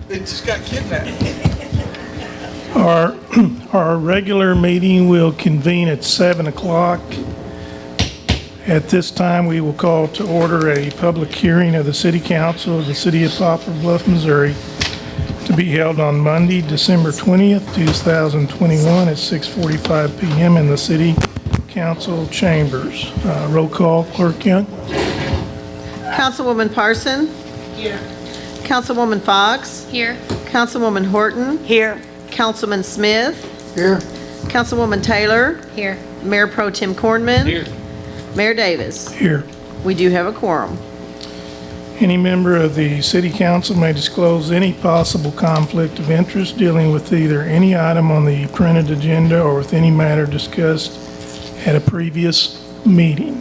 It just got kidnapped. Our regular meeting will convene at 7 o'clock. At this time, we will call to order a public hearing of the City Council of the City of Poplar Bluff, Missouri, to be held on Monday, December 20th, 2021 at 6:45 p.m. in the City Council chambers. Roll call, Clerk Young. Councilwoman Parson? Here. Councilwoman Fox? Here. Councilwoman Horton? Here. Councilman Smith? Here. Councilwoman Taylor? Here. Mayor Pro Tem Cornman? Here. Mayor Davis? Here. We do have a quorum. Any member of the City Council may disclose any possible conflict of interest dealing with either any item on the printed agenda or with any matter discussed at a previous meeting.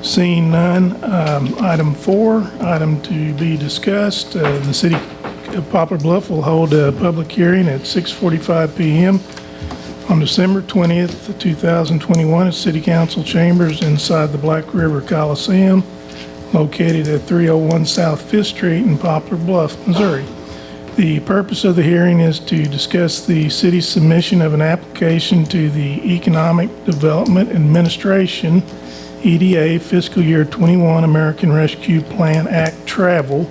Seeing none, item 4, item to be discussed, the City of Poplar Bluff will hold a public hearing at 6:45 p.m. on December 20th, 2021 at City Council chambers inside the Black River Coliseum, located at 301 South 5th Street in Poplar Bluff, Missouri. The purpose of the hearing is to discuss the city's submission of an application to the Economic Development Administration, EDA, fiscal year 21 American Rescue Plan Act Travel,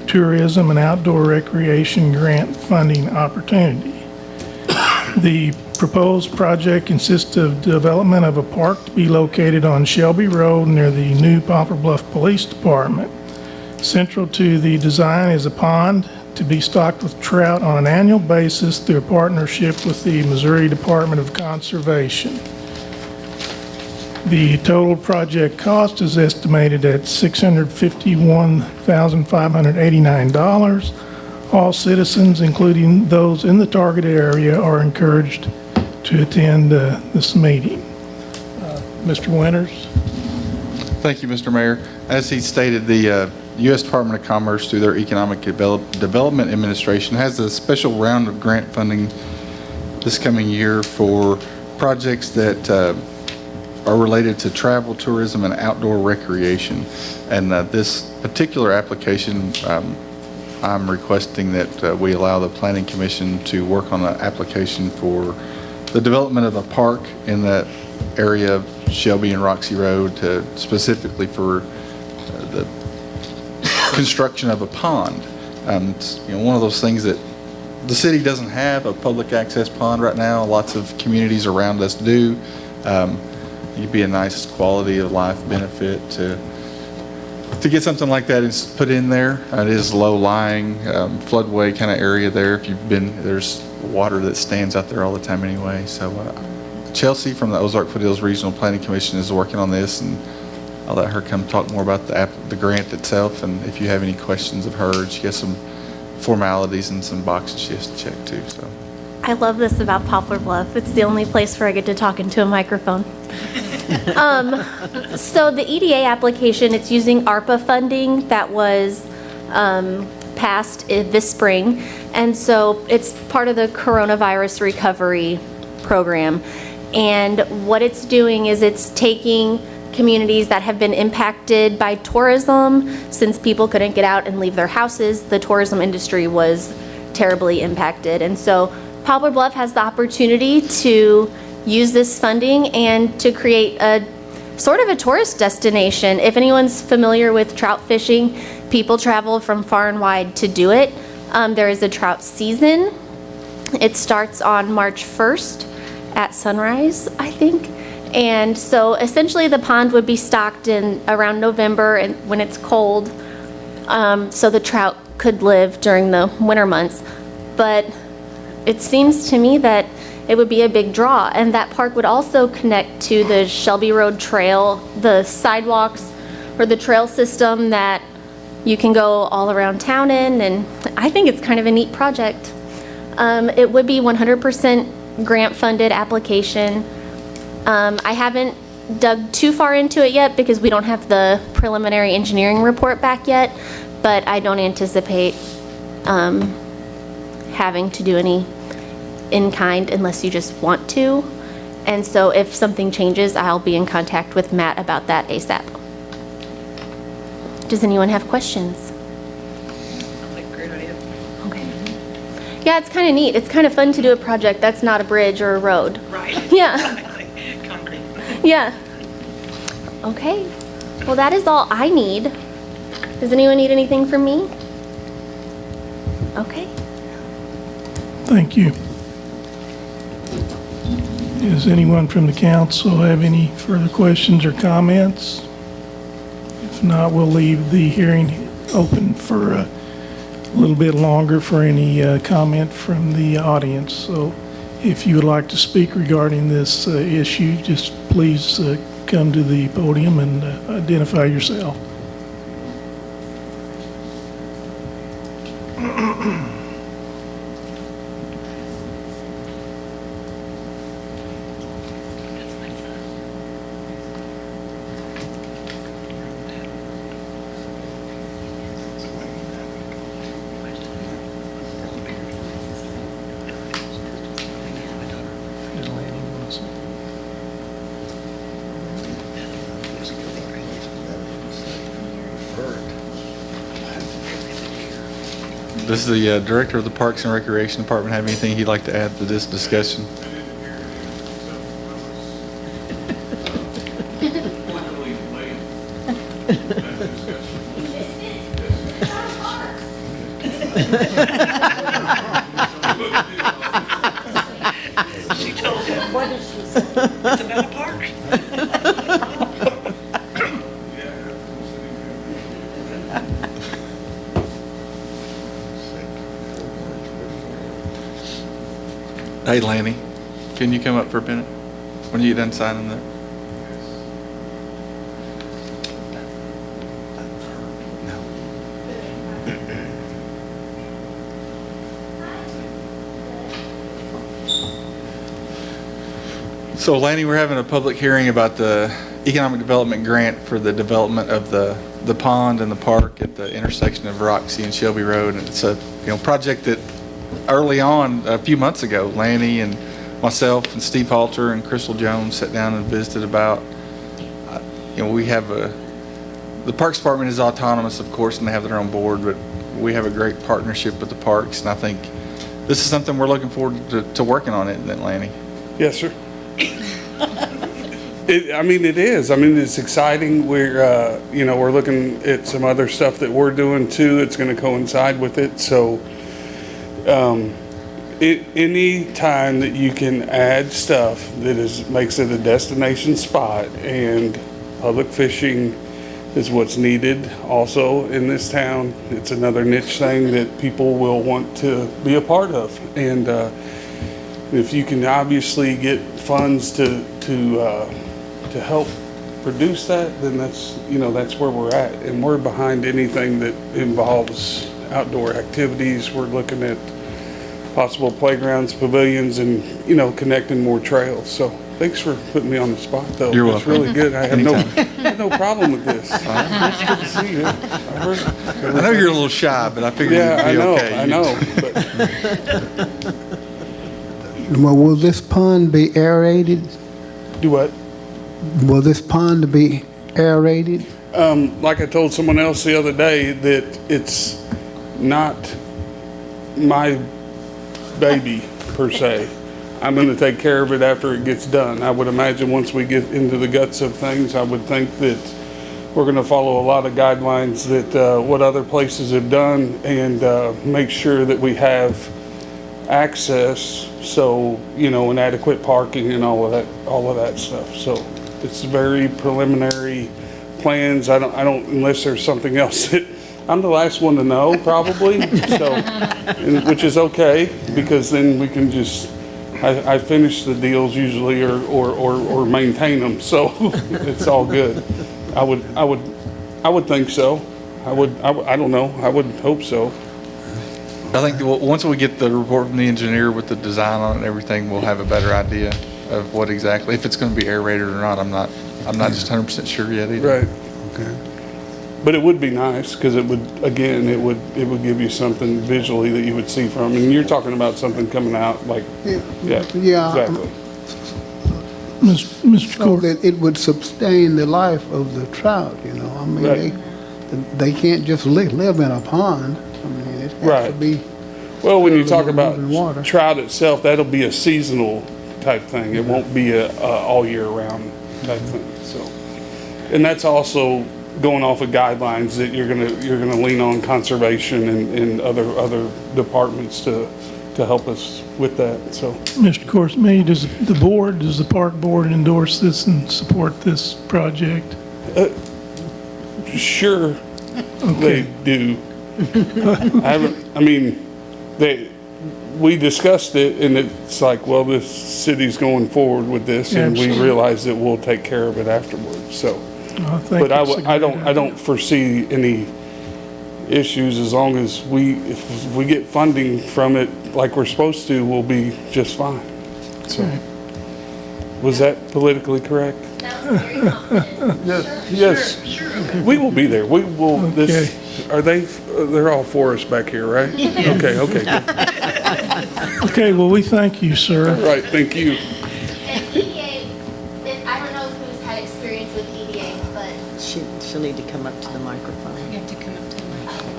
Tourism, and Outdoor Recreation Grant Funding Opportunity. The proposed project consists of development of a park to be located on Shelby Road near the new Poplar Bluff Police Department. Central to the design is a pond to be stocked with trout on an annual basis through a partnership with the Missouri Department of Conservation. The total project cost is estimated at $651,589. All citizens, including those in the target area, are encouraged to attend this meeting. Mr. Winters? Thank you, Mr. Mayor. As he stated, the U.S. Department of Commerce, through their Economic Development Administration, has a special round of grant funding this coming year for projects that are related to travel, tourism, and outdoor recreation. And this particular application, I'm requesting that we allow the Planning Commission to work on an application for the development of a park in that area of Shelby and Roxy Road, specifically for the construction of a pond. It's, one of those things that the city doesn't have a public access pond right now. Lots of communities around us do. It'd be a nice quality of life benefit to get something like that is put in there. It is low-lying, floodway kind of area there. If you've been, there's water that stands out there all the time anyway. So Chelsea from the Ozark Foothills Regional Planning Commission is working on this, and I'll let her come talk more about the grant itself. And if you have any questions of her, she has some formalities and some boxes she has to check too. So I love this about Poplar Bluff. It's the only place where I get to talk into a microphone. So the EDA application, it's using ARPA funding that was passed this spring. And so it's part of the coronavirus recovery program. And what it's doing is it's taking communities that have been impacted by tourism. Since people couldn't get out and leave their houses, the tourism industry was terribly impacted. And so Poplar Bluff has the opportunity to use this funding and to create a sort of a tourist destination. If anyone's familiar with trout fishing, people travel from far and wide to do it. There is a trout season. It starts on March 1st at sunrise, I think. And so essentially the pond would be stocked in around November and when it's cold, so the trout could live during the winter months. But it seems to me that it would be a big draw, and that park would also connect to the Shelby Road Trail, the sidewalks or the trail system that you can go all around town in, and I think it's kind of a neat project. It would be 100% grant funded application. I haven't dug too far into it yet because we don't have the preliminary engineering report back yet, but I don't anticipate having to do any in kind unless you just want to. And so if something changes, I'll be in contact with Matt about that ASAP. Does anyone have questions? Like, great idea. Okay. Yeah, it's kind of neat. It's kind of fun to do a project that's not a bridge or a road. Right. Yeah. Concrete. Yeah. Okay. Well, that is all I need. Does anyone need anything from me? Okay. Thank you. Does anyone from the council have any further questions or comments? If not, we'll leave the hearing open for a little bit longer for any comment from the audience. So if you would like to speak regarding this issue, just please come to the podium and identify yourself. Does the Director of the Parks and Recreation Department have anything he'd like to add to this discussion? She told him. What did she say? It's about a park. Hey, Lanny, can you come up for a minute? When you get done signing that? So Lanny, we're having a public hearing about the economic development grant for the development of the pond and the park at the intersection of Roxy and Shelby Road. And it's a project that early on, a few months ago, Lanny and myself and Steve Halter and Crystal Jones sat down and visited about. We have the Parks Department is autonomous, of course, and they have their own board, but we have a great partnership with the parks, and I think this is something we're looking forward to working on, isn't it, Lanny? Yes, sir. It is. It's exciting. We're looking at some other stuff that we're doing too. It's going to coincide with it. So, any time that you can add stuff that makes it a destination spot, and public fishing is what's needed also in this town. It's another niche thing that people will want to be a part of, and if you can obviously get funds to help produce that, then that's where we're at, and we're behind anything that involves outdoor activities. We're looking at possible playgrounds, pavilions, and connecting more trails. So thanks for putting me on the spot, though. You're It's welcome. really good. I have no problem with this. It's good to see you. I know you're a little shy, but I figured Yeah, you'd be okay. I know. But Well, will this pond be aerated? do what? Will this pond be aerated? Like I told someone else the other day, that it's not my baby per se. I'm going to take care of it after it gets done. I would imagine once we get into the guts of things, I would think that we're going to follow a lot of guidelines that what other places have done, and make sure that we have access, so and adequate parking and all of that stuff. So it's very preliminary plans. I don't unless there's something else that I'm the last one to know, probably. So, which is okay, because then we can just I finish the deals usually, or maintain them. So it's all good. I would think so. I don't know. I would hope so. I think once we get the report from the engineer with the design on it and everything, we'll have a better idea of what exactly, if it's going to be aerated or not. I'm not just 100% sure yet either. Right. Okay. But it would be nice, because it would give you something visually that you would see from. And you're talking about something coming out like, yeah, Yeah. exactly. Mr. So Court, that it would sustain the life of the trout, you know? I mean, Right. they can't just live in a pond. I mean, it has to Right. be, Well, when you Other talk than about moving water. trout itself, that'll be a seasonal type thing. It won't be a all year round type thing, so. And that's also going off of guidelines that you're gonna lean on conservation and other departments to help us with that, so. Mr. Corsme, does the park board endorse this and support this project? Sure, they Okay. do. We discussed it, and it's like, well, this city's going forward with this, and we Absolutely. realize that we'll take care of it afterwards, so. I think But I it's a I great don't idea. foresee any issues as long as if we get funding from it like we're supposed to, we'll be just fine. So, Okay. was that politically correct? That was very confident. Yes, we will be there. We will, this, Okay. they're all for us back here, right? Okay, okay, good. Okay, well, we thank you, sir. All right, thank you. And EDA, I don't know who's had experience with EDA, but She'll need to come up to the microphone. You have to come up to the microphone.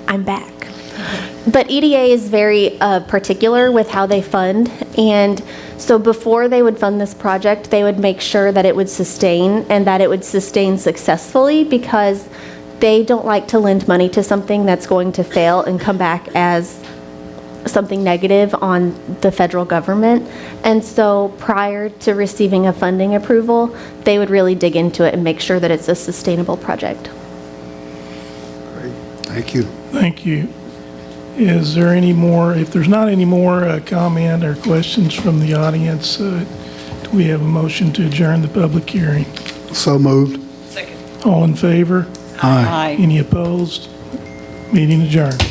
I'm back. But EDA is very particular with how they fund, and so before they would fund this project, they would make sure that it would sustain and that it would sustain successfully, because they don't like to lend money to something that's going to fail and come back as something negative on the federal government. And so prior to receiving a funding approval, they would really dig into it and make sure that it's a sustainable project. thank you. Thank you. Is there any more, if there's not any more comment or questions from the audience, do we have a motion to adjourn the public hearing? So moved. Second. All in favor? Aye. Any opposed? Meeting adjourned.